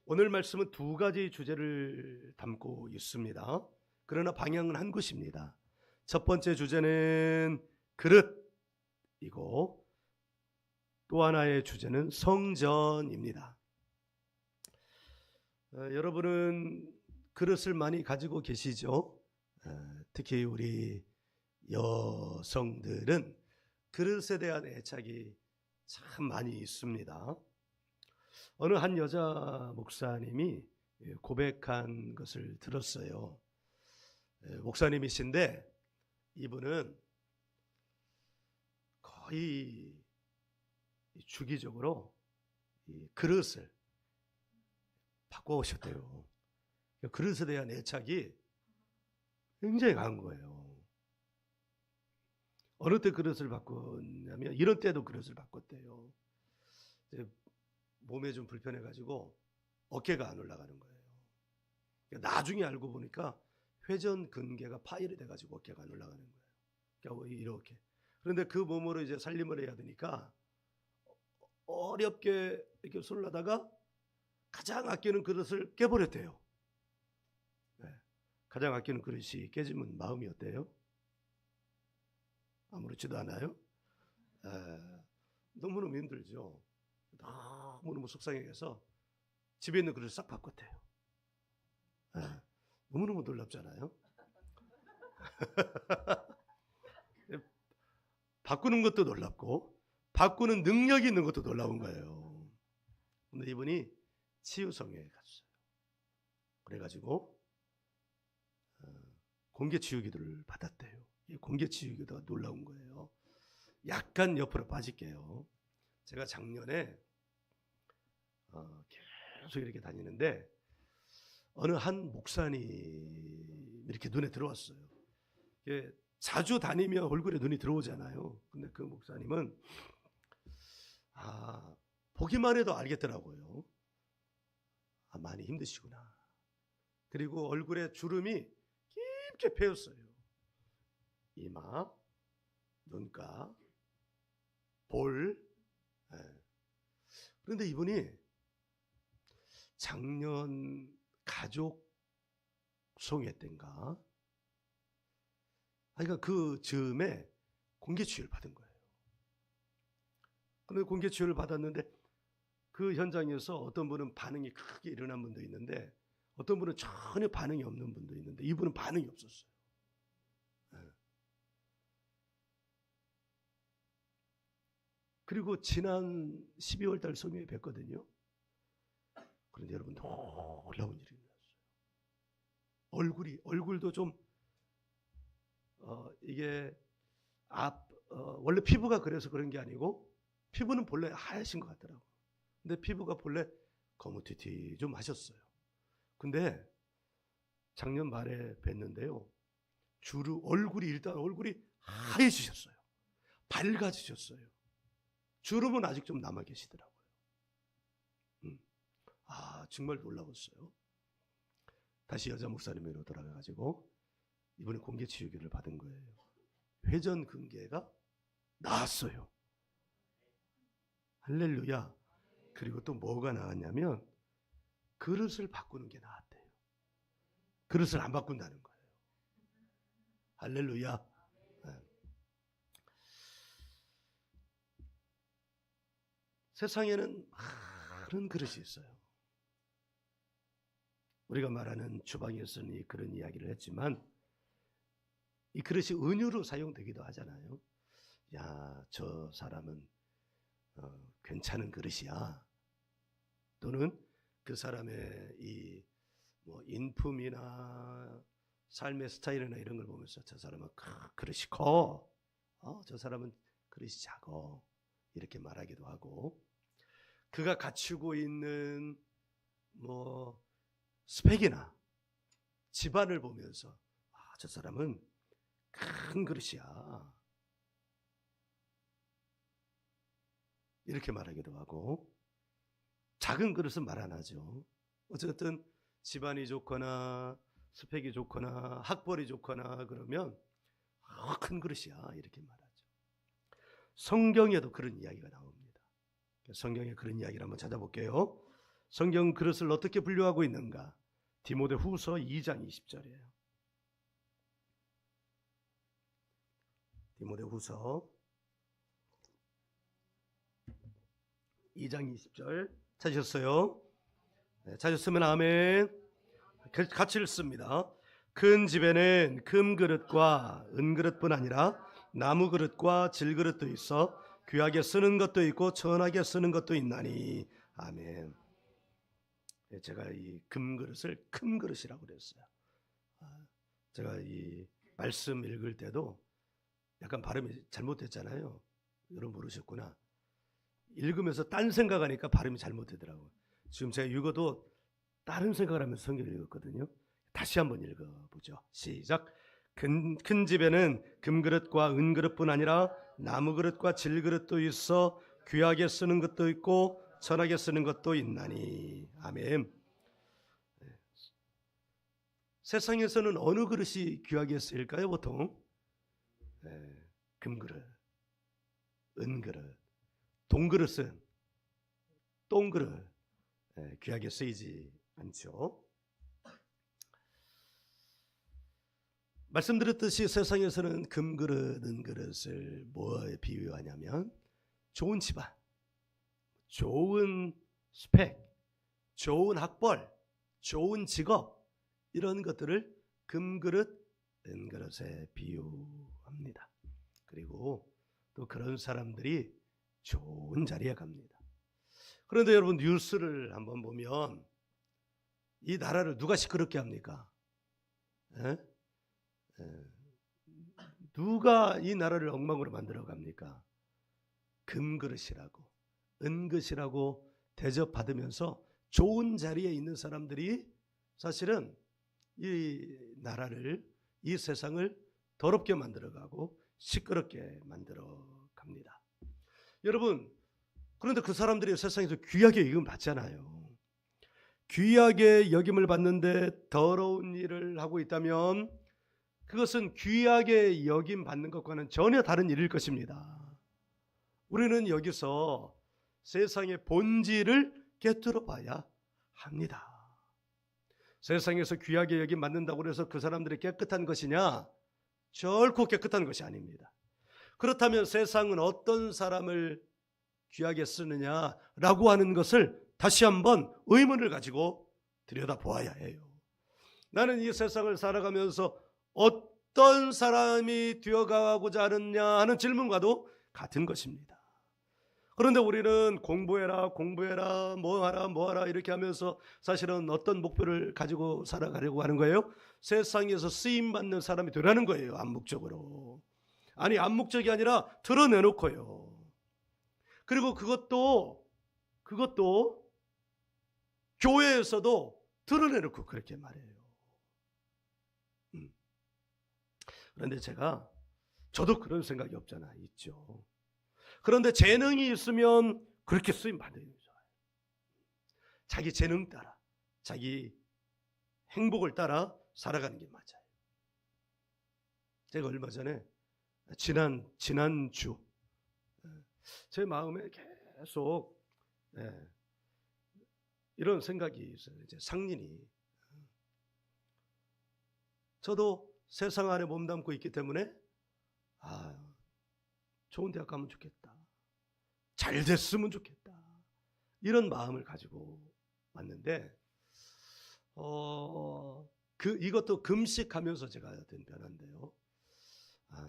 오늘 말씀은 두 가지 주제를 담고 있습니다. 그러나 방향은 한 곳입니다. 첫 번째 주제는 그릇이고 또 하나의 주제는 성전입니다. 여러분은 그릇을 많이 가지고 계시죠? 특히 우리 여성들은 그릇에 대한 애착이 참 많이 있습니다. 어느 한 여자 목사님이 고백한 것을 들었어요. 목사님이신데 이분은 거의 주기적으로 이 그릇을 바꿔오셨대요. 그릇에 대한 애착이 굉장히 강한 거예요. 어느 때 그릇을 바꿨냐면 이런 때도 그릇을 바꿨대요. 몸에 좀 불편해가지고 어깨가 안 올라가는 거예요. 나중에 알고 보니까 회전 근개가 파열이 돼가지고 어깨가 안 올라가는 거예요. 그러니까 이렇게. 그런데 그 몸으로 이제 살림을 해야 되니까 어렵게 이렇게 손을 하다가 가장 아끼는 그릇을 깨버렸대요. 네. 가장 아끼는 그릇이 깨지면 마음이 어때요? 아무렇지도 않아요? 너무너무 힘들죠. 너무너무 속상해서 집에 있는 그릇을 싹 바꿨대요. 너무너무 놀랍잖아요. 바꾸는 것도 놀랍고 바꾸는 능력이 있는 것도 놀라운 거예요. 근데 이분이 치유성에 갔어요. 그래가지고 공개 치유기도를 받았대요. 이 공개 치유기도가 놀라운 거예요. 약간 옆으로 빠질게요. 제가 작년에 계속 이렇게 다니는데 어느 한 목사님 이렇게 눈에 들어왔어요. 자주 다니면 얼굴에 눈이 들어오잖아요. 근데 그 목사님은 보기만 해도 알겠더라고요. 많이 힘드시구나. 그리고 얼굴에 주름이 깊게 패였어요. 이마, 눈가, 볼. 그런데 이분이 작년 가족 송해 때인가 그러니까 그 즈음에 공개 치유를 받은 거예요. 그런데 공개 치유를 받았는데 그 현장에서 어떤 분은 반응이 크게 일어난 분도 있는데 어떤 분은 전혀 반응이 없는 분도 있는데 이분은 반응이 없었어요. 그리고 지난 12월 달 소묘에 뵀거든요. 그런데 여러분 놀라운 일이 일어났어요. 얼굴도 좀 이게 원래 피부가 그래서 그런 게 아니고 피부는 본래 하얗신 것 같더라고요. 근데 피부가 본래 거무튀튀 좀 하셨어요. 근데 작년 말에 뵀는데요. 얼굴이 하얘지셨어요. 밝아지셨어요. 주름은 아직 좀 남아 계시더라고요. 정말 놀라웠어요. 다시 여자 목사님으로 돌아가가지고 이번에 공개 치유기를 받은 거예요. 회전 근개가 나았어요. 할렐루야. 그리고 또 뭐가 나왔냐면 그릇을 바꾸는 게 나았대요. 그릇을 안 바꾼다는 거예요. 할렐루야. 세상에는 많은 그릇이 있어요. 우리가 말하는 주방에서는 그런 이야기를 했지만 이 그릇이 은유로 사용되기도 하잖아요. 야, 저 사람은 괜찮은 그릇이야. 또는 그 사람의 이 인품이나 삶의 스타일이나 이런 걸 보면서 저 사람은 그릇이 커. 저 사람은 그릇이 작어. 이렇게 말하기도 하고 그가 갖추고 있는 스펙이나 집안을 보면서 저 사람은 큰 그릇이야. 이렇게 말하기도 하고 작은 그릇은 말 안 하죠. 어쨌든 집안이 좋거나 스펙이 좋거나 학벌이 좋거나 그러면 큰 그릇이야 이렇게 말하죠. 성경에도 그런 이야기가 나옵니다. 성경에 그런 이야기를 한번 찾아볼게요. 성경 그릇을 어떻게 분류하고 있는가? 디모데후서 2장 20절이에요. 디모데후서 2장 20절 찾으셨어요? 네, 찾으셨으면 아멘. 같이 읽습니다. 큰 집에는 금그릇과 은그릇뿐 아니라 나무그릇과 질그릇도 있어 귀하게 쓰는 것도 있고 천하게 쓰는 것도 있나니 아멘. 제가 이 금그릇을 큰그릇이라고 그랬어요. 제가 이 말씀 읽을 때도 약간 발음이 잘못됐잖아요. 여러분 모르셨구나. 읽으면서 딴 생각하니까 발음이 잘못되더라고요. 지금 제가 읽어도 다른 생각을 하면서 성경을 읽었거든요. 다시 한번 읽어보죠. 시작. 큰 집에는 금그릇과 은그릇뿐 아니라 나무그릇과 질그릇도 있어 귀하게 쓰는 것도 있고 천하게 쓰는 것도 있나니 아멘. 세상에서는 어느 그릇이 귀하게 쓰일까요? 보통 금그릇, 은그릇, 동그릇은 똥그릇 귀하게 쓰이지 않죠. 말씀드렸듯이 세상에서는 금그릇, 은그릇을 뭐에 비유하냐면 좋은 집안, 좋은 스펙, 좋은 학벌, 좋은 직업 이런 것들을 금그릇, 은그릇에 비유합니다. 그리고 또 그런 사람들이 좋은 자리에 갑니다. 그런데 여러분 뉴스를 한번 보면 이 나라를 누가 시끄럽게 합니까? 누가 이 나라를 엉망으로 만들어 갑니까? 금그릇이라고 은그릇이라고 대접받으면서 좋은 자리에 있는 사람들이 사실은 이 나라를 이 세상을 더럽게 만들어가고 시끄럽게 만들어 갑니다. 여러분 그런데 그 사람들이 세상에서 귀하게 여김을 받잖아요. 귀하게 여김을 받는데 더러운 일을 하고 있다면 그것은 귀하게 여김 받는 것과는 전혀 다른 일일 것입니다. 우리는 여기서 세상의 본질을 꿰뚫어 봐야 합니다. 세상에서 귀하게 여김 받는다고 해서 그 사람들이 깨끗한 것이냐? 결코 깨끗한 것이 아닙니다. 그렇다면 세상은 어떤 사람을 귀하게 쓰느냐라고 하는 것을 다시 한번 의문을 가지고 들여다보아야 해요. 나는 이 세상을 살아가면서 어떤 사람이 되어가고자 하느냐 하는 질문과도 같은 것입니다. 그런데 우리는 공부해라 뭐하라 이렇게 하면서 사실은 어떤 목표를 가지고 살아가려고 하는 거예요? 세상에서 쓰임받는 사람이 되라는 거예요. 암묵적으로. 아니 암묵적이 아니라 드러내놓고요. 그리고 그것도 교회에서도 드러내놓고 그렇게 말해요. 그런데 저도 그런 생각이 없잖아 있죠. 그런데 재능이 있으면 그렇게 쓰임 받는 거죠. 자기 재능 따라 자기 행복을 따라 살아가는 게 맞아요. 제가 얼마 전에 지난주 제 마음에 계속 이런 생각이 있어요. 이제 상린이 저도 세상 안에 몸담고 있기 때문에 좋은 대학 가면 좋겠다. 잘 됐으면 좋겠다. 이런 마음을 가지고 왔는데 이것도 금식하면서 제가 된 변화인데요.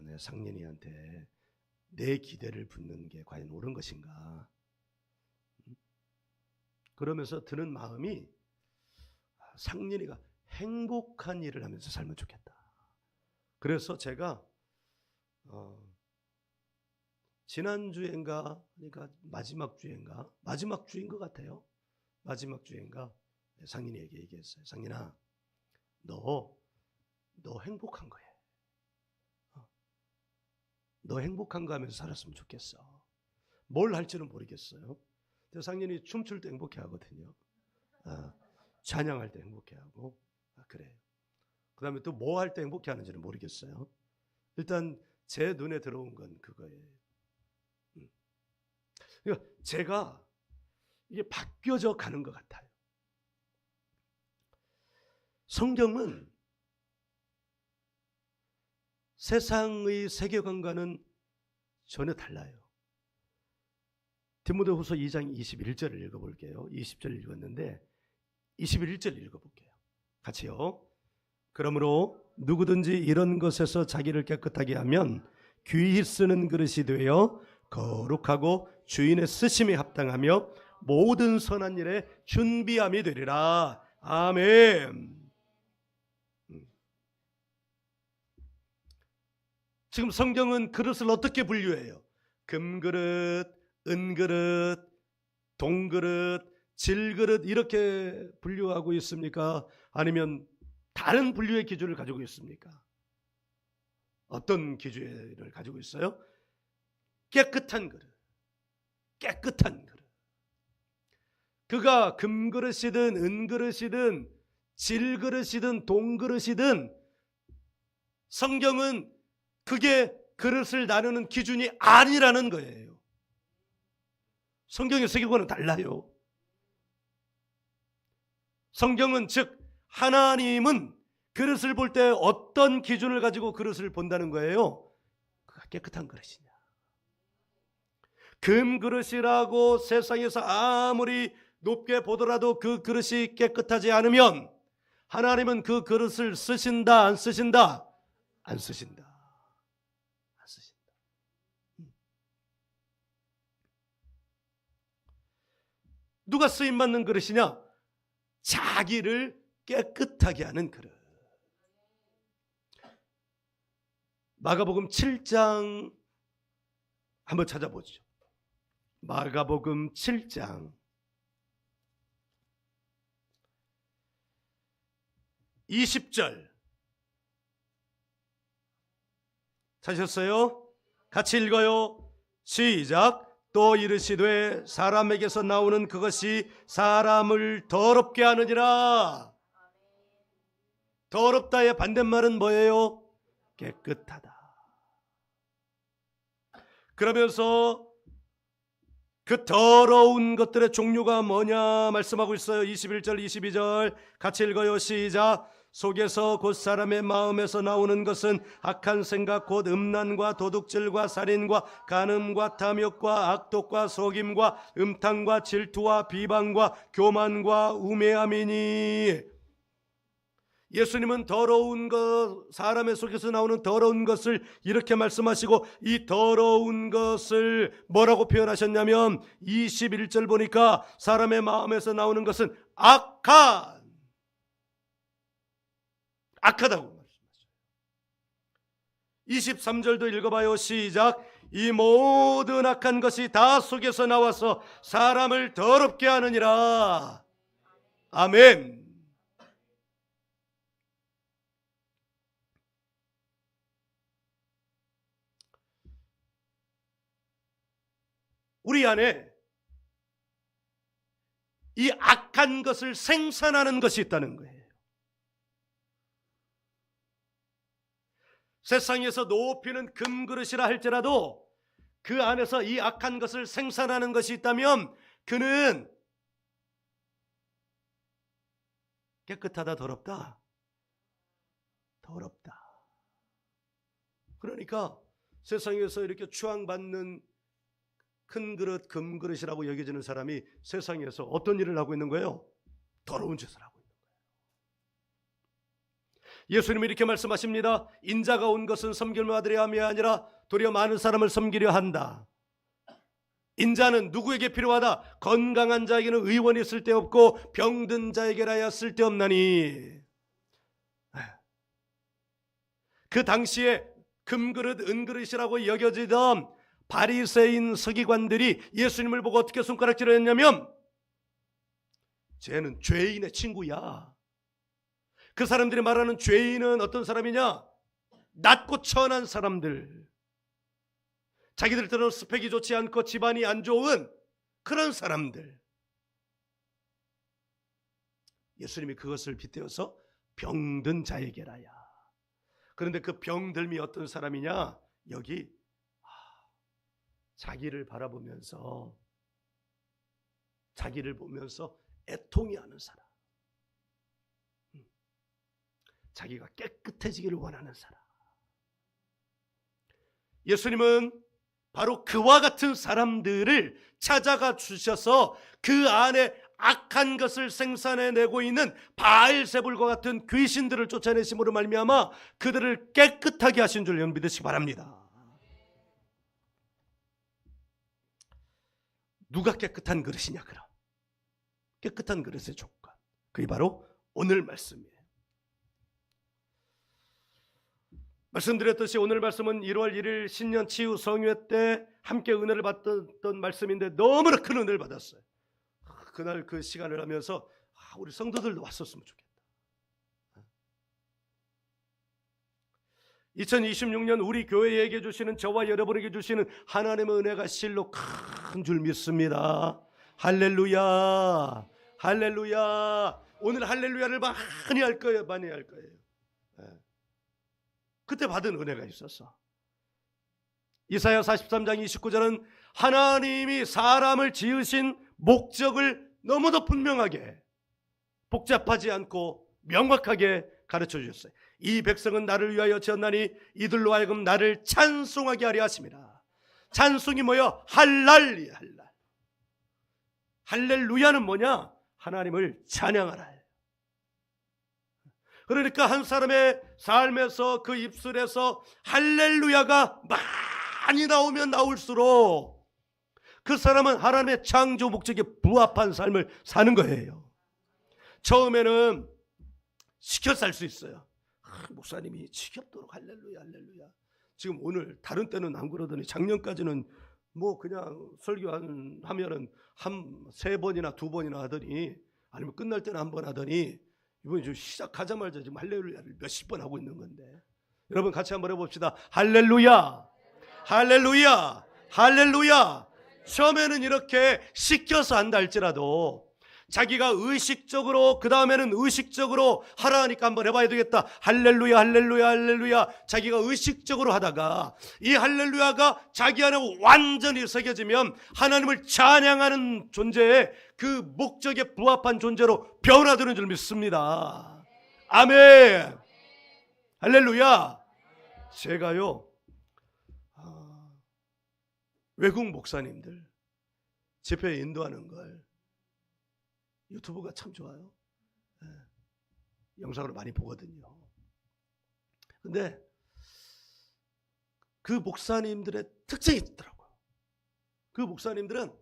내 상린이한테 내 기대를 붓는 게 과연 옳은 것인가? 그러면서 드는 마음이 상린이가 행복한 일을 하면서 살면 좋겠다. 그래서 제가 지난주인가 그러니까 마지막 주인 것 같아요. 마지막 주인가 상린이에게 얘기했어요. 상린아, 너 행복한 거야. 너 행복한 거 하면서 살았으면 좋겠어. 뭘 할지는 모르겠어요. 상린이 춤출 때 행복해 하거든요. 찬양할 때 행복해 하고 그래요. 그 다음에 또 뭐 할 때 행복해 하는지는 모르겠어요. 일단 제 눈에 들어온 건 그거예요. 그러니까 제가 이게 바뀌어져 가는 것 같아요. 성경은 세상의 세계관과는 전혀 달라요. 디모데후서 2장 21절을 읽어볼게요. 20절 읽었는데 21절 읽어볼게요. 같이요. 그러므로 누구든지 이런 것에서 자기를 깨끗하게 하면 귀히 쓰는 그릇이 되어 거룩하고 주인의 쓰심에 합당하며 모든 선한 일에 준비함이 되리라. 아멘. 지금 성경은 그릇을 어떻게 분류해요? 금그릇, 은그릇, 동그릇, 질그릇 이렇게 분류하고 있습니까? 아니면 다른 분류의 기준을 가지고 있습니까? 어떤 기준을 가지고 있어요? 깨끗한 그릇, 깨끗한 그릇. 그가 금그릇이든 은그릇이든 질그릇이든 동그릇이든 성경은 그게 그릇을 나누는 기준이 아니라는 거예요. 성경의 세계관은 달라요. 성경은 즉 하나님은 그릇을 볼 때 어떤 기준을 가지고 그릇을 본다는 거예요? 그가 깨끗한 그릇이냐. 금그릇이라고 세상에서 아무리 높게 보더라도 그 그릇이 깨끗하지 않으면 하나님은 그 그릇을 쓰신다 안 쓰신다? 안 쓰신다. 안 쓰신다. 누가 쓰임받는 그릇이냐? 자기를 깨끗하게 하는 그릇. 마가복음 7장 한번 찾아보죠. 마가복음 7장 20절 찾으셨어요? 같이 읽어요. 시작. 또 이르시되 사람에게서 나오는 그것이 사람을 더럽게 하느니라. 더럽다의 반대말은 뭐예요? 깨끗하다. 그러면서 그 더러운 것들의 종류가 뭐냐 말씀하고 있어요. 21절 22절 같이 읽어요. 시작. 속에서 곧 사람의 마음에서 나오는 것은 악한 생각 곧 음란과 도둑질과 살인과 간음과 탐욕과 악독과 속임과 음탕과 질투와 비방과 교만과 우매함이니. 예수님은 더러운 것, 사람의 속에서 나오는 더러운 것을 이렇게 말씀하시고 이 더러운 것을 뭐라고 표현하셨냐면 21절 보니까 사람의 마음에서 나오는 것은 악하다고 말씀하셨어요. 23절도 읽어봐요. 시작. 이 모든 악한 것이 다 속에서 나와서 사람을 더럽게 하느니라. 아멘. 우리 안에 이 악한 것을 생산하는 것이 있다는 거예요. 세상에서 높이는 금그릇이라 할지라도 그 안에서 이 악한 것을 생산하는 것이 있다면 그는 깨끗하다, 더럽다? 더럽다. 그러니까 세상에서 이렇게 추앙받는 큰 그릇, 금그릇이라고 여겨지는 사람이 세상에서 어떤 일을 하고 있는 거예요? 더러운 짓을 하고 있는 거예요. 예수님이 이렇게 말씀하십니다. 인자가 온 것은 섬김을 받으려 함이 아니라 도리어 많은 사람을 섬기려 한다. 인자는 누구에게 필요하다? 건강한 자에게는 의원이 쓸데없고 병든 자에게라야 쓸데없나니. 그 당시에 금그릇, 은그릇이라고 여겨지던 바리새인 서기관들이 예수님을 보고 어떻게 손가락질을 했냐면 쟤는 죄인의 친구야. 그 사람들이 말하는 죄인은 어떤 사람이냐? 낮고 천한 사람들, 자기들처럼 스펙이 좋지 않고 집안이 안 좋은 그런 사람들. 예수님이 그것을 빗대어서 병든 자에게라야. 그런데 그 병들미 어떤 사람이냐? 여기 자기를 바라보면서 자기를 보면서 애통해하는 사람, 자기가 깨끗해지기를 원하는 사람. 예수님은 바로 그와 같은 사람들을 찾아가 주셔서 그 안에 악한 것을 생산해내고 있는 바알세불과 같은 귀신들을 쫓아내심으로 말미암아 그들을 깨끗하게 하신 줄 여러분 믿으시기 바랍니다. 누가 깨끗한 그릇이냐? 그럼 깨끗한 그릇의 조건, 그게 바로 오늘 말씀이에요. 말씀드렸듯이 오늘 말씀은 1월 1일 신년 치유 성회 때 함께 은혜를 받던 말씀인데 너무나 큰 은혜를 받았어요. 그날 그 시간을 하면서 우리 성도들도 왔었으면 좋겠다. 2026년 우리 교회에게 주시는, 저와 여러분에게 주시는 하나님의 은혜가 실로 큰 줄 믿습니다. 할렐루야, 할렐루야. 오늘 할렐루야를 많이 할 거예요. 많이 할 거예요. 그때 받은 은혜가 있었어. 이사야 43장 29절은 하나님이 사람을 지으신 목적을 너무도 분명하게, 복잡하지 않고 명확하게 가르쳐 주셨어요. 이 백성은 나를 위하여 지었나니 이들로 하여금 나를 찬송하게 하려 하심이라. 찬송이 뭐야? 할랄리야, 할랄. 할렐루야는 뭐냐? 하나님을 찬양하라. 그러니까 한 사람의 삶에서, 그 입술에서 할렐루야가 많이 나오면 나올수록 그 사람은 하나님의 창조 목적에 부합한 삶을 사는 거예요. 처음에는 시켜 살 수 있어요. 목사님이 지겹도록 할렐루야, 할렐루야. 지금 오늘 다른 때는 안 그러더니 작년까지는 뭐 그냥 설교하면은 한 3번이나 2번이나 하더니, 아니면 끝날 때는 1번 하더니 이번에 좀 시작하자마자 지금 할렐루야를 몇십 번 하고 있는 건데, 여러분 같이 한번 해봅시다. 할렐루야, 할렐루야, 할렐루야. 처음에는 이렇게 시켜서 한다 할지라도 자기가 의식적으로, 그 다음에는 의식적으로 하라 하니까 한번 해봐야 되겠다. 할렐루야, 할렐루야, 할렐루야. 자기가 의식적으로 하다가 이 할렐루야가 자기 안에 완전히 새겨지면 하나님을 찬양하는 존재의 그 목적에 부합한 존재로 변화되는 줄 믿습니다. 아멘. 할렐루야. 제가요, 외국 목사님들 집회에 인도하는 걸 유튜브가 참 좋아요. 영상으로 많이 보거든요. 근데 그 목사님들의 특징이 있더라고요. 그 목사님들은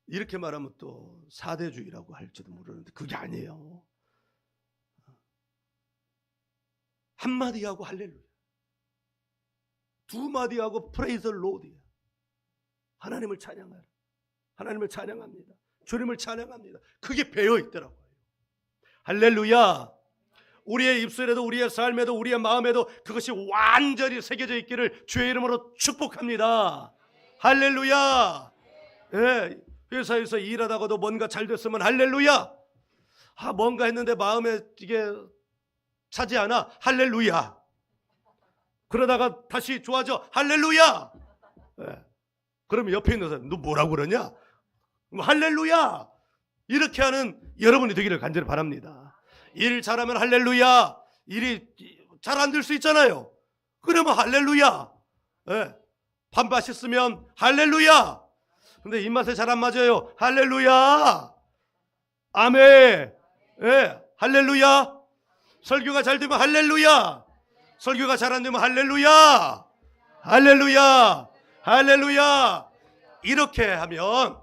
이렇게 말하면 또 사대주의라고 할지도 모르는데 그게 아니에요. 한마디 하고 할렐루야, 2마디 하고 프레이즈 로드야. 하나님을 찬양하라. 하나님을 찬양합니다. 주님을 찬양합니다. 그게 배어 있더라고요. 할렐루야. 우리의 입술에도, 우리의 삶에도, 우리의 마음에도 그것이 완전히 새겨져 있기를 주의 이름으로 축복합니다. 할렐루야. 예, 회사에서 일하다가도 뭔가 잘 됐으면 할렐루야. 뭔가 했는데 마음에 이게 차지 않아. 할렐루야. 그러다가 다시 좋아져. 할렐루야. 예. 그러면 옆에 있는 사람, 너 뭐라고 그러냐? 할렐루야. 이렇게 하는 여러분이 되기를 간절히 바랍니다. 일 잘하면 할렐루야. 일이 잘 안 될 수 있잖아요. 그러면 할렐루야. 예. 밥 맛있으면 할렐루야. 근데 입맛에 잘 안 맞아요. 할렐루야. 아멘. 예. 할렐루야. 설교가 잘 되면 할렐루야. 설교가 잘 안 되면 할렐루야. 할렐루야. 할렐루야. 이렇게 하면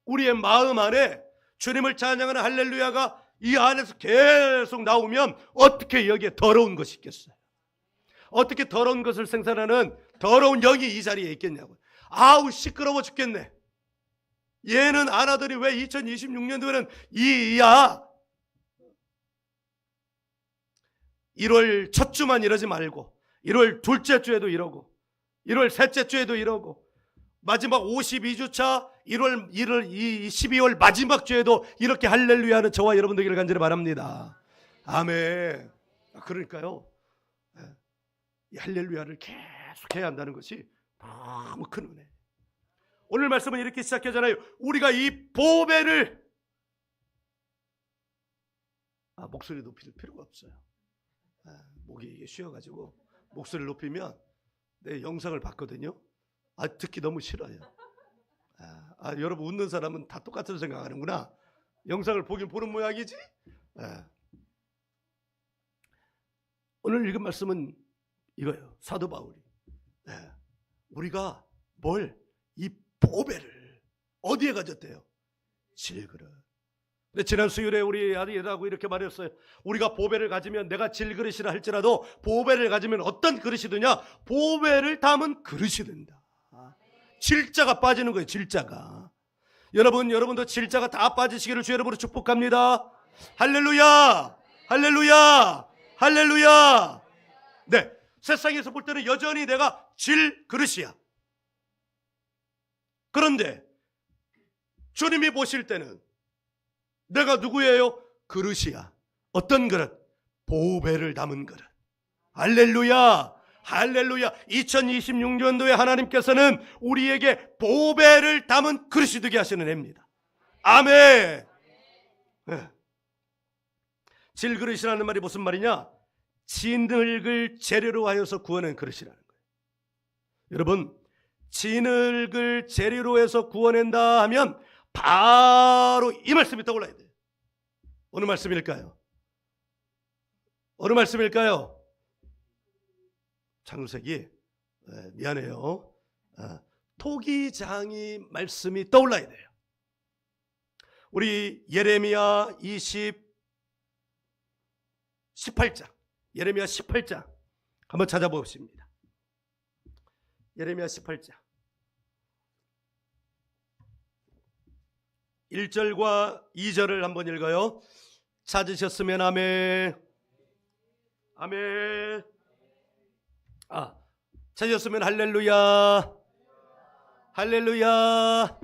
우리의 마음 안에 주님을 찬양하는 할렐루야가 이 안에서 계속 나오면 어떻게 여기에 더러운 것이 있겠어요? 어떻게 더러운 것을 생산하는 더러운 영이 이 자리에 있겠냐고요. 아우 시끄러워 죽겠네. 얘는 안 하더니 왜 2026년도에는 이야. 1월 첫 주만 이러지 말고 1월 둘째 주에도 이러고 1월 셋째 주에도 이러고 마지막 52주차 12월 마지막 주에도 이렇게 할렐루야 하는 저와 여러분 되기를 간절히 바랍니다. 아멘. 그러니까요, 이 할렐루야를 계속 해야 한다는 것이 너무 큰 은혜. 오늘 말씀은 이렇게 시작하잖아요. 우리가 이 보배를, 목소리 높일 필요가 없어요. 목이 이게 쉬어가지고 목소리를 높이면 내 영상을 봤거든요. 듣기 너무 싫어요. 여러분 웃는 사람은 다 똑같은 생각하는구나. 영상을 보긴 보는 모양이지. 오늘 읽은 말씀은 이거예요. 사도 바울이 우리가 이 보배를 어디에 가졌대요? 질그릇. 근데 지난 수요일에 우리 아들하고 이렇게 말했어요. 우리가 보배를 가지면, 내가 질그릇이라 할지라도 보배를 가지면 어떤 그릇이 되냐? 보배를 담은 그릇이 된다. 질자가 빠지는 거예요. 질자가. 여러분도 질자가 다 빠지시기를 주 여러분으로 축복합니다. 할렐루야, 할렐루야, 할렐루야. 네, 세상에서 볼 때는 여전히 내가 질그릇이야. 그런데 주님이 보실 때는 내가 누구예요? 그릇이야. 어떤 그릇? 보배를 담은 그릇. 할렐루야, 할렐루야. 2026년도에 하나님께서는 우리에게 보배를 담은 그릇이 되게 하시는 해입니다. 아멘. 네. 질그릇이라는 말이 무슨 말이냐? 진흙을 재료로 하여서 구워낸 그릇이라는 거예요. 여러분, 진흙을 재료로 해서 구워낸다 하면 바로 이 말씀이 떠올라야 돼요. 어느 말씀일까요? 어느 말씀일까요? 창세기, 미안해요. 토기장이 말씀이 떠올라야 돼요. 우리 예레미야 18장, 예레미야 18장 한번 찾아보겠습니다. 예레미야 18장 1절과 2절을 한번 읽어요. 찾으셨으면 아멘. 아멘. 찾으셨으면 할렐루야, 할렐루야.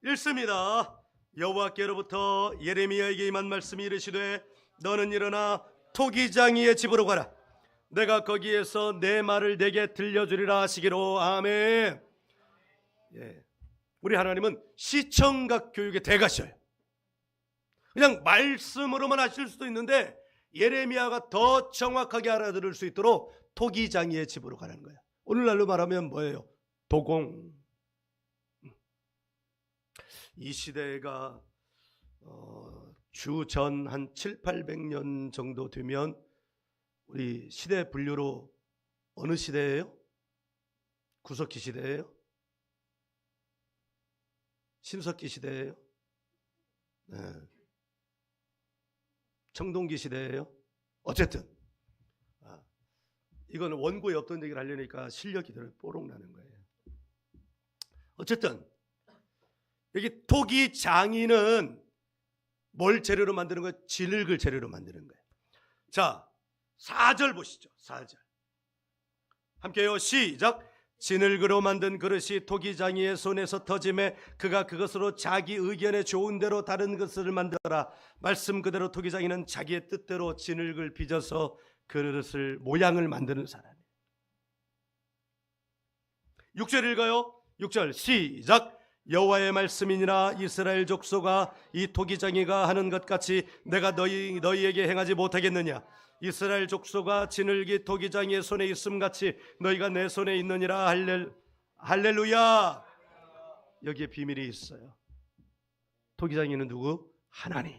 읽습니다. 여호와께로부터 예레미야에게 임한 말씀이 이르시되 너는 일어나 토기장이의 집으로 가라. 내가 거기에서 내 말을 내게 들려주리라 하시기로. 아멘. 예. 우리 하나님은 시청각 교육의 대가셔요. 그냥 말씀으로만 하실 수도 있는데 예레미야가 더 정확하게 알아들을 수 있도록 토기장이의 집으로 가는 거야. 오늘날로 말하면 뭐예요? 도공. 이 시대가 주전 한 700~800년 정도 되면 우리 시대 분류로 어느 시대예요? 구석기 시대예요? 신석기 시대예요? 네. 청동기 시대예요? 어쨌든 이거는 원고에 없던 얘기를 하려니까 실력이 더 뽀록 나는 거예요. 어쨌든 여기 토기 장인은 뭘 재료로 만드는 거예요? 진흙을 재료로 만드는 거예요. 자, 4절 보시죠. 4절 함께요. 시작. 진흙으로 만든 그릇이 토기장이의 손에서 터짐에 그가 그것으로 자기 의견에 좋은 대로 다른 것을 만들어라. 말씀 그대로 토기장이는 자기의 뜻대로 진흙을 빚어서 그릇을 모양을 만드는 사람이에요. 6절 읽어요. 6절 시작. 여호와의 말씀이니라. 이스라엘 족속아, 이 토기장이가 하는 것 같이 내가 너희에게 행하지 못하겠느냐. 이스라엘 족속아, 진흙이 토기장이의 손에 있음 같이 너희가 내 손에 있느니라. 할렐루야. 여기에 비밀이 있어요. 토기장이는 누구? 하나님.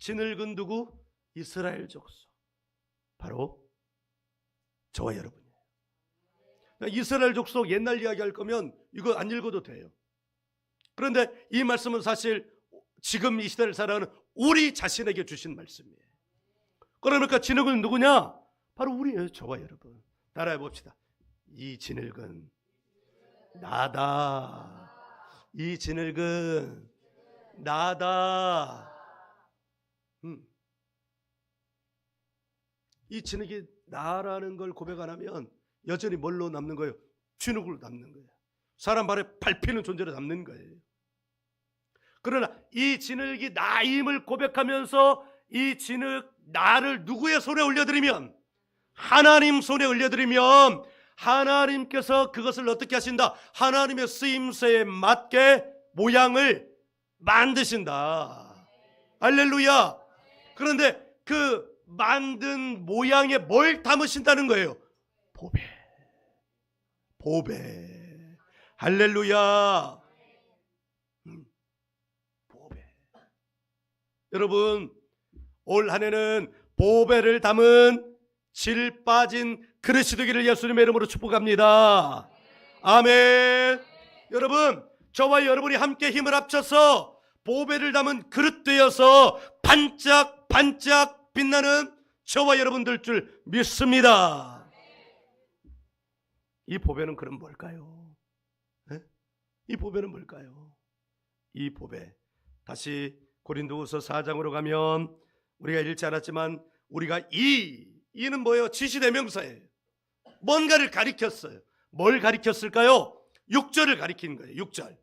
진흙은 누구? 이스라엘 족속. 바로 저와 여러분이에요. 이스라엘 족속 옛날 이야기 할 거면 이거 안 읽어도 돼요. 그런데 이 말씀은 사실 지금 이 시대를 살아가는 우리 자신에게 주신 말씀이에요. 그러니까 진흙은 누구냐? 바로 우리예요. 저와 여러분. 따라해 봅시다. 이 진흙은 나다. 이 진흙은 나다. 이 진흙이 나라는 걸 고백 안 하면 여전히 뭘로 남는 거예요? 진흙으로 남는 거예요. 사람 발에 밟히는 존재로 남는 거예요. 그러나 이 진흙이 나임을 고백하면서 이 진흙 나를 누구의 손에 올려드리면, 하나님 손에 올려드리면 하나님께서 그것을 어떻게 하신다? 하나님의 쓰임새에 맞게 모양을 만드신다. 할렐루야. 그런데 그 만든 모양에 뭘 담으신다는 거예요? 보배. 보배. 할렐루야. 보배. 여러분, 올 한 해는 보배를 담은 질 빠진 그릇이 되기를 예수님의 이름으로 축복합니다. 아멘. 여러분, 저와 여러분이 함께 힘을 합쳐서 보배를 담은 그릇 되어서 반짝반짝 빛나는 저와 여러분들 줄 믿습니다. 이 보배는 그럼 뭘까요? 네? 이 보배는 뭘까요? 이 보배, 다시 고린도후서 4장으로 가면 우리가 읽지 않았지만 우리가 이는 뭐예요? 지시대명사예요. 뭔가를 가리켰어요. 뭘 가리켰을까요? 6절을 가리킨 거예요. 6절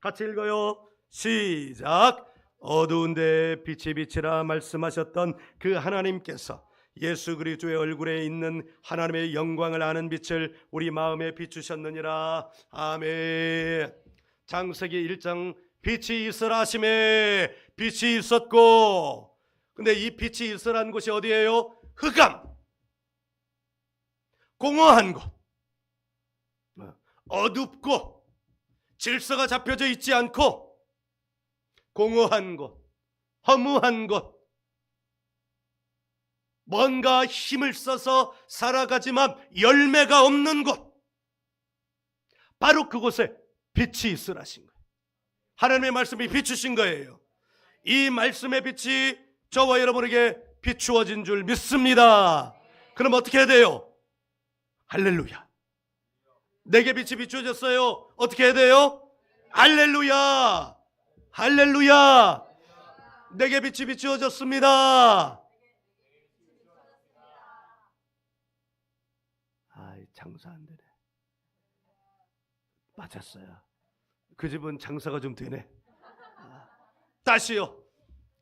같이 읽어요. 시작. 어두운데 빛이 비치라 말씀하셨던 그 하나님께서 예수 그리스도의 얼굴에 있는 하나님의 영광을 아는 빛을 우리 마음에 비추셨느니라. 아멘. 창세기 1장 빛이 있으라 하심에 빛이 있었고, 근데 이 빛이 있으라는 곳이 어디예요? 흑암, 공허한 곳, 어둡고 질서가 잡혀져 있지 않고 공허한 곳, 허무한 곳, 뭔가 힘을 써서 살아가지만 열매가 없는 곳, 바로 그곳에 빛이 있으라신 거예요. 하나님의 말씀이 비추신 거예요. 이 말씀의 빛이 저와 여러분에게 비추어진 줄 믿습니다. 그럼 어떻게 해야 돼요? 할렐루야. 내게 빛이 비추어졌어요. 어떻게 해야 돼요? 할렐루야. 할렐루야. 내게 빛이 비추어졌습니다. 장사 안 되네. 맞았어요. 그 집은 장사가 좀 되네. 다시요.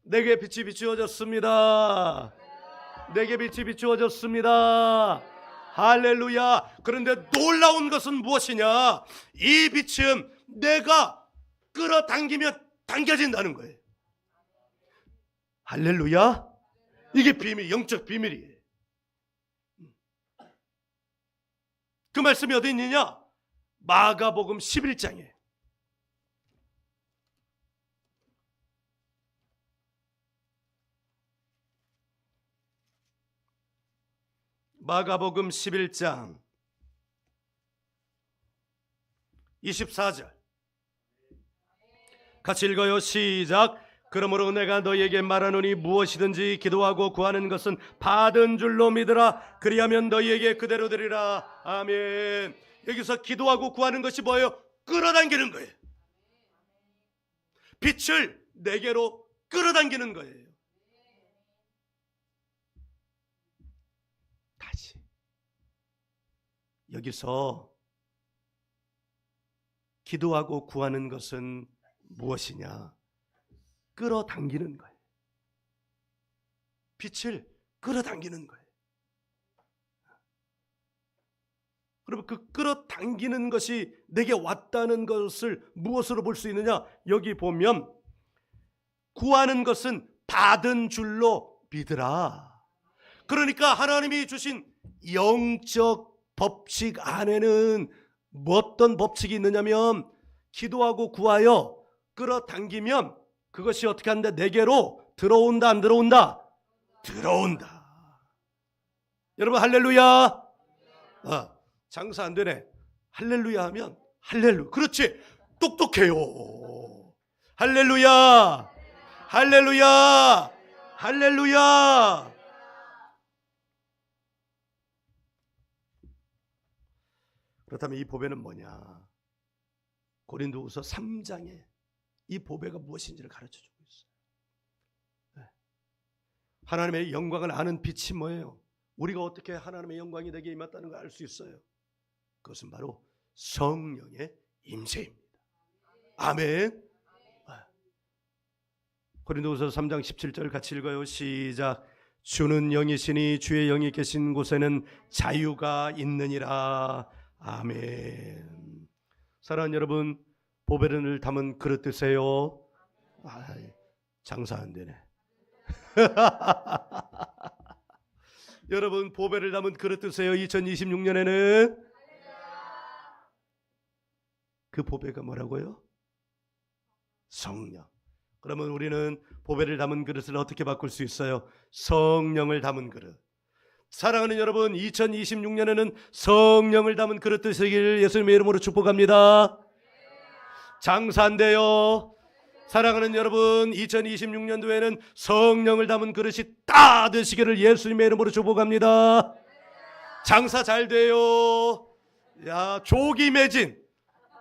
내게 빛이 비추어졌습니다. 내게 빛이 비추어졌습니다. 할렐루야. 그런데 놀라운 것은 무엇이냐? 이 빛은 내가 끌어당기면 당겨진다는 거예요. 할렐루야. 이게 비밀, 영적 비밀이에요. 그 말씀이 어디 있느냐? 마가복음 11장에 마가복음 11장 24절 같이 읽어요. 시작. 그러므로 내가 너희에게 말하노니 무엇이든지 기도하고 구하는 것은 받은 줄로 믿으라. 그리하면 너희에게 그대로 되리라. 아멘. 여기서 기도하고 구하는 것이 뭐예요? 끌어당기는 거예요. 빛을 내게로 끌어당기는 거예요. 다시 여기서 기도하고 구하는 것은 무엇이냐? 끌어당기는 거예요. 빛을 끌어당기는 거예요. 그러면 그 끌어당기는 것이 내게 왔다는 것을 무엇으로 볼 수 있느냐? 여기 보면 구하는 것은 받은 줄로 믿으라. 그러니까 하나님이 주신 영적 법칙 안에는 어떤 법칙이 있느냐면 기도하고 구하여 끌어당기면 그것이 어떻게 한다? 내게로 들어온다, 안 들어온다? 들어온다. 여러분 할렐루야. 장사 안 되네. 할렐루야 하면 할렐루야. 그렇지. 똑똑해요. 할렐루야. 할렐루야. 할렐루야. 그렇다면 이 보배는 뭐냐? 고린도후서 3장에 이 보배가 무엇인지를 가르쳐주고 있어요. 하나님의 영광을 아는 빛이 뭐예요? 우리가 어떻게 하나님의 영광이 내게 임했다는 걸 알 수 있어요? 그것은 바로 성령의 임재입니다. 아멘. 고린도후서 3장 17절 같이 읽어요. 시작. 주는 영이시니 주의 영이 계신 곳에는 자유가 있느니라. 아멘. 사랑하는 여러분, 보배를 담은 그릇 드세요. 장사 안 되네. 여러분, 보배를 담은 그릇 드세요. 2026년에는 그 보배가 뭐라고요? 성령. 그러면 우리는 보배를 담은 그릇을 어떻게 바꿀 수 있어요? 성령을 담은 그릇. 사랑하는 여러분, 2026년에는 성령을 담은 그릇 드시기를 예수님의 이름으로 축복합니다. 장사 안 돼요. 사랑하는 여러분, 2026년도에는 성령을 담은 그릇이 다 되시기를 예수님의 이름으로 축복합니다. 장사 잘 돼요. 야, 조기 매진.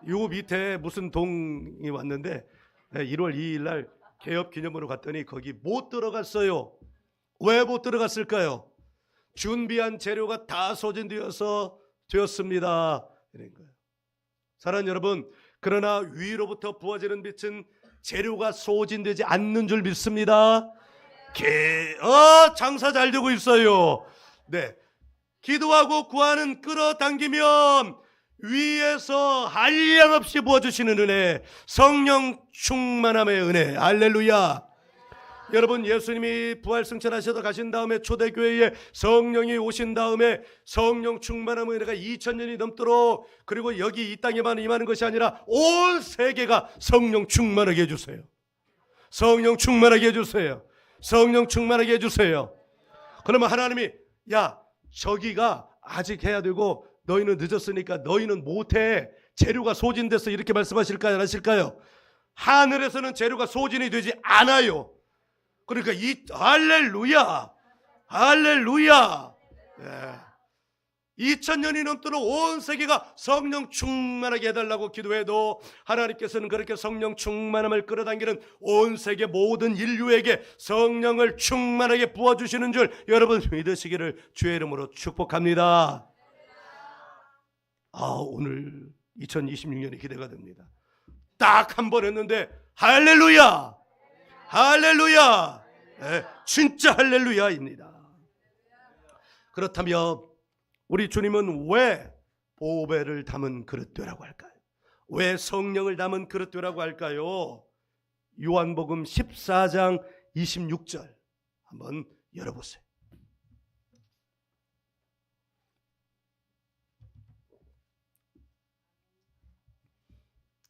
요 밑에 무슨 동이 왔는데 1월 2일 날 개업 기념으로 갔더니 거기 못 들어갔어요. 왜 못 들어갔을까요? 준비한 재료가 다 소진되었습니다. 이런 거예요. 사랑하는 여러분, 그러나 위로부터 부어지는 빛은 재료가 소진되지 않는 줄 믿습니다. 장사 잘 되고 있어요. 네, 기도하고 구하는 끌어당기면 위에서 한량없이 부어주시는 은혜, 성령 충만함의 은혜. 할렐루야. 여러분, 예수님이 부활 승천하셔서 가신 다음에 초대교회에 성령이 오신 다음에 성령 충만함의 은혜가 2000년이 넘도록, 그리고 여기 이 땅에만 임하는 것이 아니라 온 세계가 성령 충만하게 해주세요. 성령 충만하게 해주세요. 성령 충만하게 해주세요. 그러면 하나님이, 야, 저기가 아직 해야 되고 너희는 늦었으니까 너희는 못해, 재료가 소진됐어, 이렇게 말씀하실까요? 안 하실까요? 하늘에서는 재료가 소진이 되지 않아요. 그러니까 할렐루야, 할렐루야. 2000년이 넘도록 온 세계가 성령 충만하게 해달라고 기도해도 하나님께서는 그렇게 성령 충만함을 끌어당기는 온 세계 모든 인류에게 성령을 충만하게 부어주시는 줄 여러분 믿으시기를 주의 이름으로 축복합니다. 오늘 2026년이 기대가 됩니다. 딱 한 번 했는데 할렐루야, 할렐루야. 진짜 할렐루야입니다. 그렇다면 우리 주님은 왜 보배를 담은 그릇되라고 할까요? 왜 성령을 담은 그릇되라고 할까요? 요한복음 14장 26절 한번 열어보세요.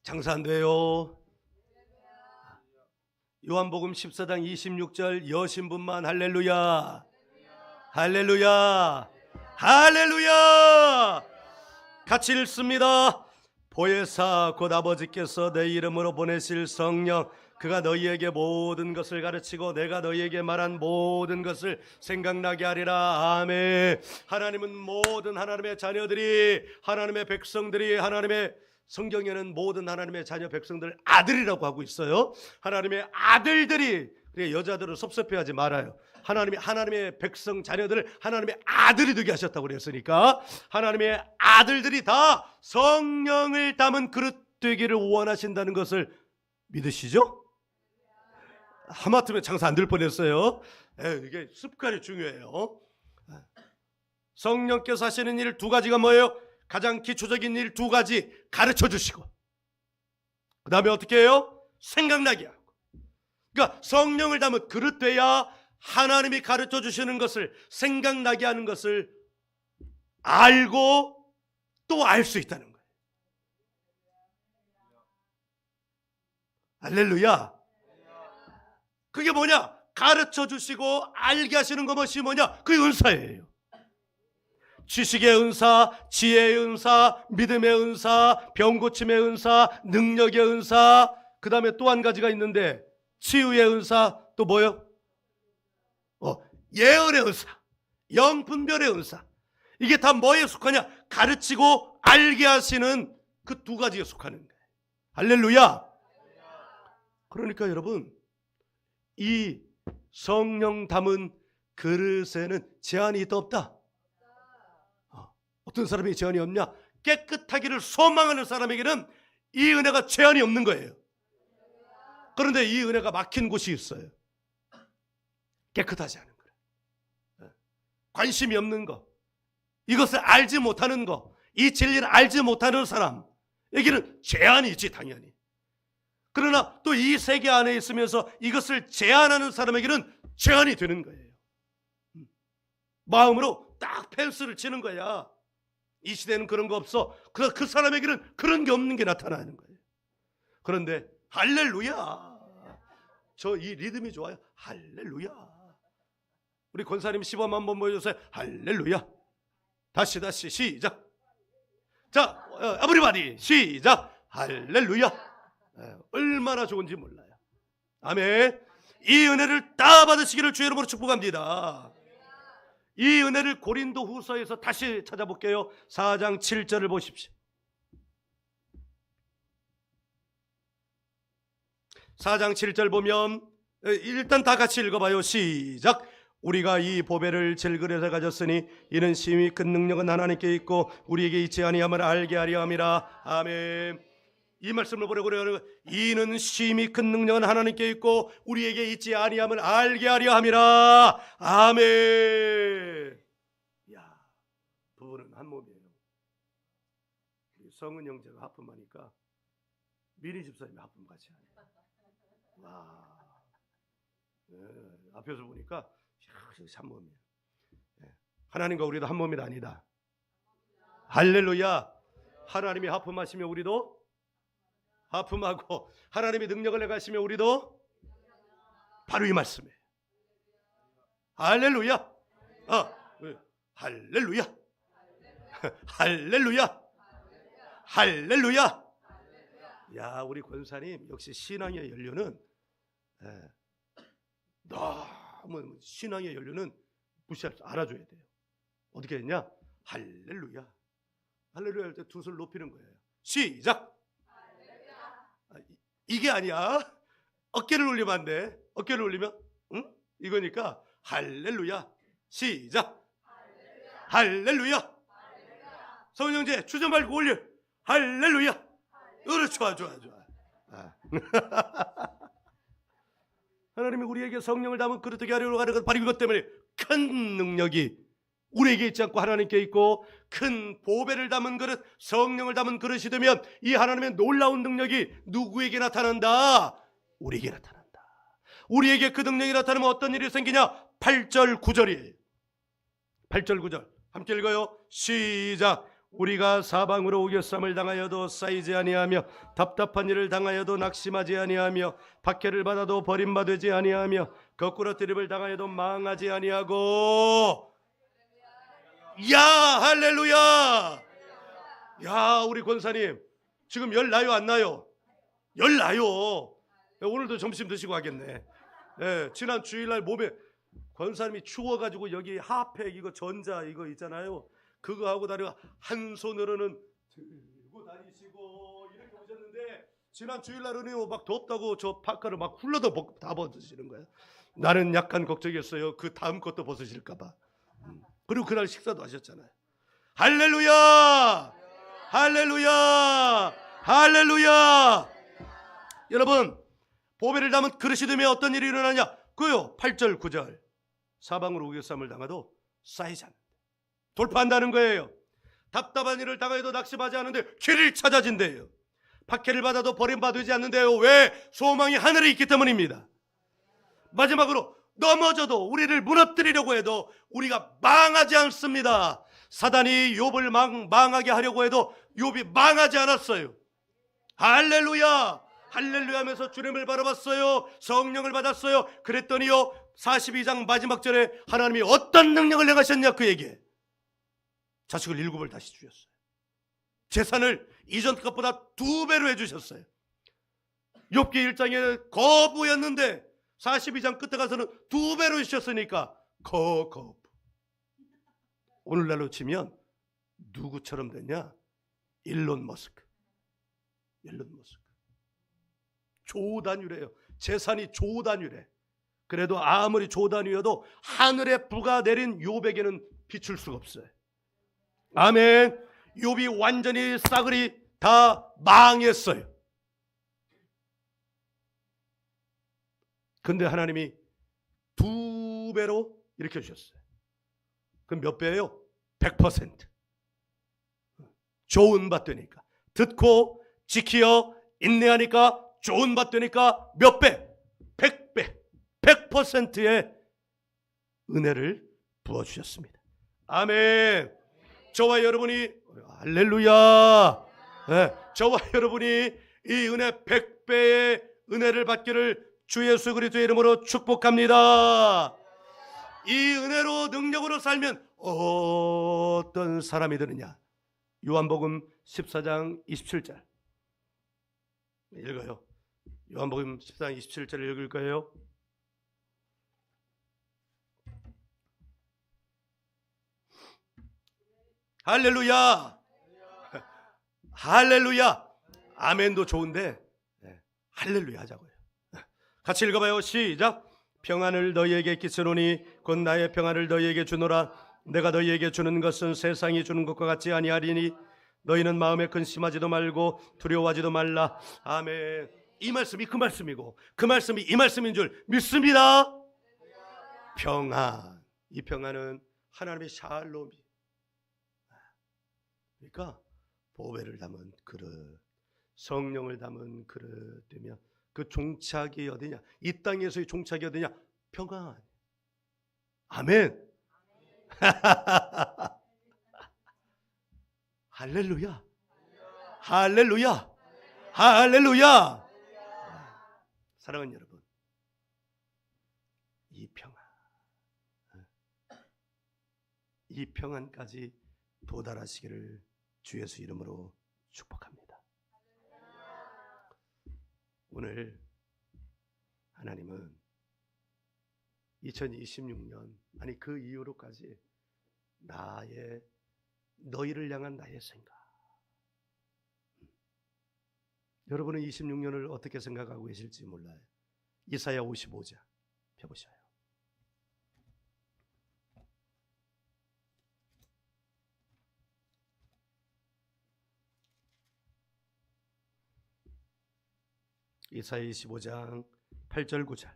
장사 안 돼요. 요한복음 14장 26절 여신분만 할렐루야, 할렐루야, 할렐루야. 같이 읽습니다. 보혜사 곧 아버지께서 내 이름으로 보내실 성령, 그가 너희에게 모든 것을 가르치고 내가 너희에게 말한 모든 것을 생각나게 하리라. 아멘. 하나님은 모든 하나님의 자녀들이, 하나님의 백성들이, 하나님의 성경에는 모든 하나님의 자녀 백성들 아들이라고 하고 있어요. 하나님의 아들들이, 여자들은 섭섭해하지 말아요. 하나님의 백성 자녀들을 하나님의 아들이 되게 하셨다고 그랬으니까 하나님의 아들들이 다 성령을 담은 그릇 되기를 원하신다는 것을 믿으시죠? 하마터면 장사 안 될 뻔했어요. 이게 습관이 중요해요. 성령께서 하시는 일 두 가지가 뭐예요? 가장 기초적인 일 두 가지 가르쳐 주시고, 그 다음에 어떻게 해요? 생각나게 하고. 그러니까 성령을 담은 그릇 돼야 하나님이 가르쳐 주시는 것을, 생각나게 하는 것을 알고 또 알 수 있다는 거예요. 할렐루야. 그게 뭐냐? 가르쳐 주시고 알게 하시는 것이 뭐냐? 그게 은사예요. 지식의 은사, 지혜의 은사, 믿음의 은사, 병 고침의 은사, 능력의 은사, 그 다음에 또 한 가지가 있는데 치유의 은사, 또 뭐요? 예언의 은사, 영분별의 은사. 이게 다 뭐에 속하냐? 가르치고 알게 하시는 그 두 가지에 속하는 거예요. 할렐루야. 그러니까 여러분, 이 성령 담은 그릇에는 제한이 있다 없다? 어떤 사람이 제한이 없냐? 깨끗하기를 소망하는 사람에게는 이 은혜가 제한이 없는 거예요. 그런데 이 은혜가 막힌 곳이 있어요. 깨끗하지 않은 거예요. 관심이 없는 거, 이것을 알지 못하는 거, 이 진리를 알지 못하는 사람에게는 제한이 있지, 당연히. 그러나 또 이 세계 안에 있으면서 이것을 제한하는 사람에게는 제한이 되는 거예요. 마음으로 딱 펜스를 치는 거야. 이 시대는 그런 거 없어. 그 사람에게는 그런 게 없는 게 나타나는 거예요. 그런데 할렐루야, 저 이 리듬이 좋아요. 할렐루야. 우리 권사님 시범 한번 보여주세요. 할렐루야. 다시 시작. 자, 에브리바디 시작. 할렐루야. 얼마나 좋은지 몰라요. 아멘. 이 은혜를 다 받으시기를 주의 이름으로 축복합니다. 이 은혜를 고린도 후서에서 다시 찾아볼게요. 4장 7절을 보십시오. 4장 7절 보면 일단 다 같이 읽어봐요. 시작. 우리가 이 보배를 질그릇에 가졌으니 이는 심히 큰 능력은 하나님께 있고 우리에게 있지 아니함을 알게 하려 함이라. 아멘. 이 말씀을 보려고 그래요. 이는 심히 큰 능력은 하나님께 있고 우리에게 있지 아니함을 알게 하려 함이라. 아멘. 야, 부부는 한 몸이에요. 우리 성은 형제가 하품하니까 미리 집사님이 하품같이 하네요. 와, 앞에서 보니까 한 몸이에요. 하나님과 우리도 한 몸이 아니다. 할렐루야. 하나님이 하품하시면 우리도 하품하고, 하나님이 능력을 내가시면 우리도, 바로 이 말씀이에요. 할렐루야. 할렐루야. 할렐루야. 할렐루야. 야, 우리 권사님 역시 신앙의 연료는 너무 신앙의 연료는 무시할 수 알아줘야 돼요. 어떻게 했냐? 할렐루야. 할렐루야 할 때 두 손을 높이는 거예요. 시작. 이게 아니야. 어깨를 올리면 안 돼. 어깨를 올리면 이거니까 할렐루야. 시작. 할렐루야. 성은 형제 주저 말고 올려. 할렐루야. 좋아. 하나님이 우리에게 성령을 담은 그릇되게 하려고 하는 것, 바로 이것 때문에 큰 능력이 우리에게 있지 않고 하나님께 있고, 큰 보배를 담은 그릇, 성령을 담은 그릇이 되면 이 하나님의 놀라운 능력이 누구에게 나타난다? 우리에게 나타난다. 우리에게 그 능력이 나타나면 어떤 일이 생기냐? 8절 9절이에요 8절 9절 함께 읽어요. 시작. 우리가 사방으로 우겨쌈을 당하여도 쌓이지 아니하며 답답한 일을 당하여도 낙심하지 아니하며 박해를 받아도 버림받지 아니하며 거꾸러뜨림을 당하여도 망하지 아니하고. 야, 할렐루야. 야, 우리 권사님 지금 열 나요 안 나요? 열 나요. 오늘도 점심 드시고 하겠네. 지난 주일날 몸에 권사님이 추워가지고 여기 핫팩 이거 전자 이거 있잖아요. 그거 하고 다니고 한 손으로는 들고 다니시고 이렇게 오셨는데, 지난 주일날은 막 덥다고 저 파카를 막 훌러도 다 벗으시는 거예요. 나는 약간 걱정했어요. 그 다음 것도 벗으실까봐. 그리고 그날 식사도 하셨잖아요. 할렐루야. 할렐루야. 할렐루야. 여러분, 보배를 담은 그릇이 되면 어떤 일이 일어나냐? 그요 8절 9절 사방으로 우겨쌈을 당하도 쌓이지 않는다. 돌파한다는 거예요. 답답한 일을 당하여도 낙심하지 않는데 길을 찾아진대요. 박해를 받아도 버림받지 않는데요. 왜? 소망이 하늘에 있기 때문입니다. 마지막으로 넘어져도 우리를 무너뜨리려고 해도 우리가 망하지 않습니다. 사단이 욥을 망하게 하려고 해도 욥이 망하지 않았어요. 할렐루야. 할렐루야 하면서 주님을 바라봤어요. 성령을 받았어요. 그랬더니요 42장 마지막 절에 하나님이 어떤 능력을 행하셨냐, 그에게 자식을 7을 다시 주셨어요. 재산을 이전 것보다 2배로 해주셨어요. 욥기 1장에 거부였는데 42장 끝에 가서는 2배로 주셨으니까 거부. 오늘날로 치면 누구처럼 됐냐? 일론 머스크. 조단위래요. 재산이 조단위래. 그래도 아무리 조단위여도 하늘의 부가 내린 욥에게는 비출 수가 없어요. 아멘. 욥이 완전히 싸그리 다 망했어요. 근데 하나님이 2배로 이렇게 주셨어요. 그럼 몇 배예요? 100%. 좋은 밭 되니까. 듣고 지키어 인내하니까 좋은 밭 되니까 몇 배? 100배. 100%의 은혜를 부어주셨습니다. 아멘. 저와 여러분이 할렐루야. 네, 저와 여러분이 이 은혜 100배의 은혜를 받기를 주 예수 그리스도의 이름으로 축복합니다. 이 은혜로 능력으로 살면 어떤 사람이 되느냐? 요한복음 14장 27절 읽어요. 요한복음 14장 27절을 읽을 거예요. 할렐루야. 할렐루야. 아멘도 좋은데 할렐루야 하자고요. 같이 읽어봐요. 시작. 평안을 너희에게 끼치노니 곧 나의 평안을 너희에게 주노라. 내가 너희에게 주는 것은 세상이 주는 것과 같지 아니하리니 너희는 마음에 근심하지도 말고 두려워하지도 말라. 아멘. 이 말씀이 그 말씀이고 그 말씀이 이 말씀인 줄 믿습니다. 평안. 이 평안은 하나님의 샬롬이. 그러니까 보배를 담은 그릇, 성령을 담은 그릇 되면 그 종착이 어디냐? 이 땅에서의 종착이 어디냐? 평안. 아멘. 할렐루야. 할렐루야. 할렐루야. 사랑하는 여러분, 이 평안, 이 평안까지 도달하시기를 주 예수 이름으로 축복합니다. 오늘 하나님은 2026년 아니 그 이후로까지 너희를 향한 나의 생각. 여러분은 26년을 어떻게 생각하고 계실지 몰라요. 이사야 55장 펴보셔요. 이사야 25장 8절 9절.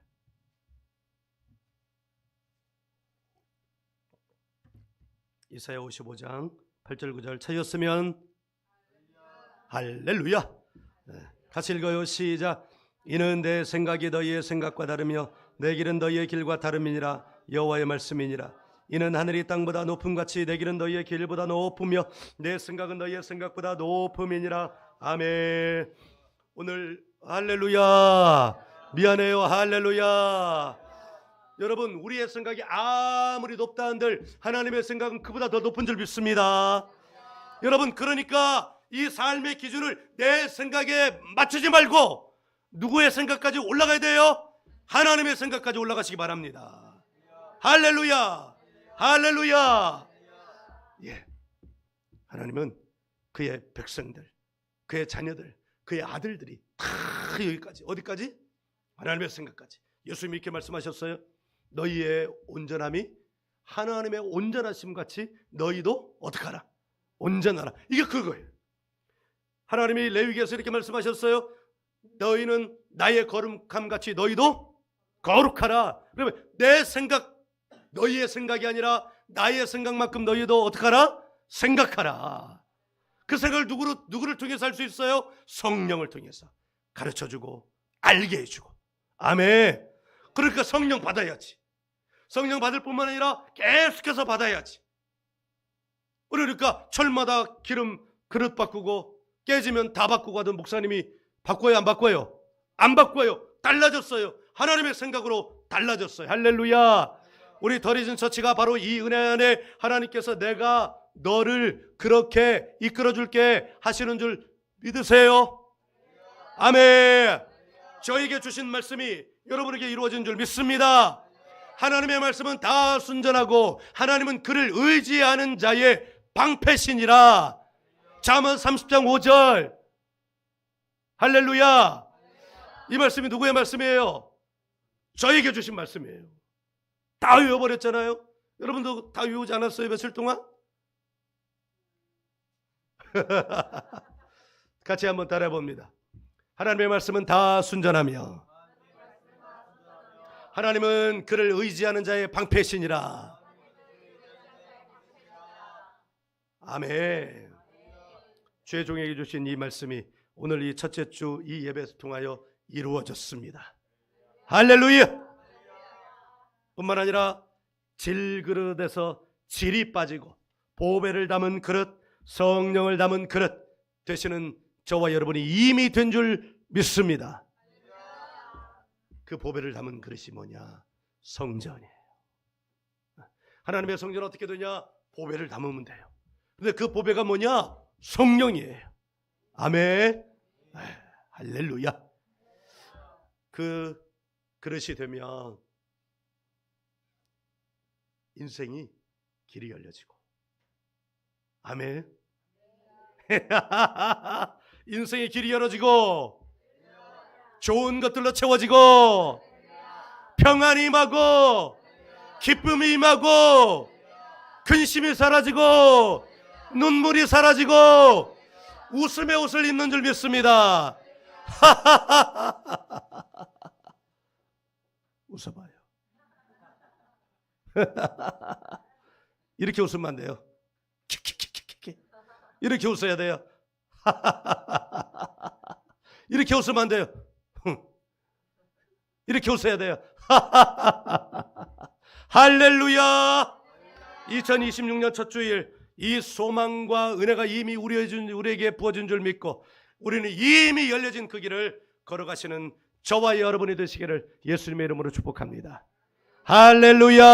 이사야 55장 8절 9절 찾으셨으면 할렐루야. 같이 읽어요. 시작. 이는 내 생각이 너희의 생각과 다르며 내 길은 너희의 길과 다름이니라. 여호와의 말씀이니라. 이는 하늘이 땅보다 높음같이 내 길은 너희의 길보다 높으며 내 생각은 너희의 생각보다 높음이니라. 아멘. 오늘 할렐루야. 미안해요. 할렐루야. 여러분, 우리의 생각이 아무리 높다 한들 하나님의 생각은 그보다 더 높은 줄 믿습니다. 여러분, 그러니까 이 삶의 기준을 내 생각에 맞추지 말고 누구의 생각까지 올라가야 돼요? 하나님의 생각까지 올라가시기 바랍니다. 할렐루야. 할렐루야. 예. 하나님은 그의 백성들, 그의 자녀들, 그의 아들들이 다 여기까지, 어디까지? 하나님의 생각까지. 예수님이 이렇게 말씀하셨어요. 너희의 온전함이 하나님의 온전하심 같이 너희도 어떻게 하라? 온전하라. 이게 그거예요. 하나님이 레위기에서 이렇게 말씀하셨어요. 너희는 나의 거룩함 같이 너희도 거룩하라. 그러면 내 생각, 너희의 생각이 아니라 나의 생각만큼 너희도 어떻게 하라? 생각하라. 그 생각을 누구를 통해서 할 수 있어요? 성령을 통해서 가르쳐주고 알게 해주고. 아멘. 그러니까 성령 받아야지. 성령 받을 뿐만 아니라 계속해서 받아야지. 그러니까 철마다 기름 그릇 바꾸고 깨지면 다 바꾸고 하던 목사님이 바꿔요, 안 바꿔요? 안 바꿔요. 달라졌어요. 하나님의 생각으로 달라졌어요. 할렐루야. 우리 더리즌 처치가 바로 이 은혜 안에 하나님께서 내가 너를 그렇게 이끌어줄게 하시는 줄 믿으세요? 아멘. 저에게 주신 말씀이 여러분에게 이루어진 줄 믿습니다. 하나님의 말씀은 다 순전하고 하나님은 그를 의지하는 자의 방패신이라. 잠언 30장 5절. 할렐루야. 이 말씀이 누구의 말씀이에요? 저에게 주신 말씀이에요. 다 외워버렸잖아요. 여러분도 다 외우지 않았어요? 며칠 동안? 같이 한번 따라해 봅니다. 하나님의 말씀은 다 순전하며 하나님은 그를 의지하는 자의 방패신이라. 아멘. 주의 종에게 주신 이 말씀이 오늘 이 첫째 주 이 예배를 통하여 이루어졌습니다. 할렐루야. 뿐만 아니라 질그릇에서 질이 빠지고 보배를 담은 그릇, 성령을 담은 그릇 되시는 저와 여러분이 이미 된 줄 믿습니다. 그 보배를 담은 그릇이 뭐냐? 성전이에요. 하나님의 성전은 어떻게 되냐? 보배를 담으면 돼요. 근데 그 보배가 뭐냐? 성령이에요. 아멘. 할렐루야. 그 그릇이 되면 인생이 길이 열려지고, 아멘. 인생의 길이 열어지고 좋은 것들로 채워지고 평안이 임하고 기쁨이 임하고 근심이 사라지고 눈물이 사라지고 웃음의 옷을 입는 줄 믿습니다. 웃어봐요. 이렇게 웃으면 안 돼요. 이렇게 웃어야 돼요. 이렇게 웃으면 안 돼요. 이렇게 웃어야 돼요. 할렐루야. 2026년 첫 주일 이 소망과 은혜가 이미 우리에게 부어진 줄 믿고 우리는 이미 열려진 그 길을 걸어가시는 저와 여러분이 되시기를 예수님의 이름으로 축복합니다. 할렐루야.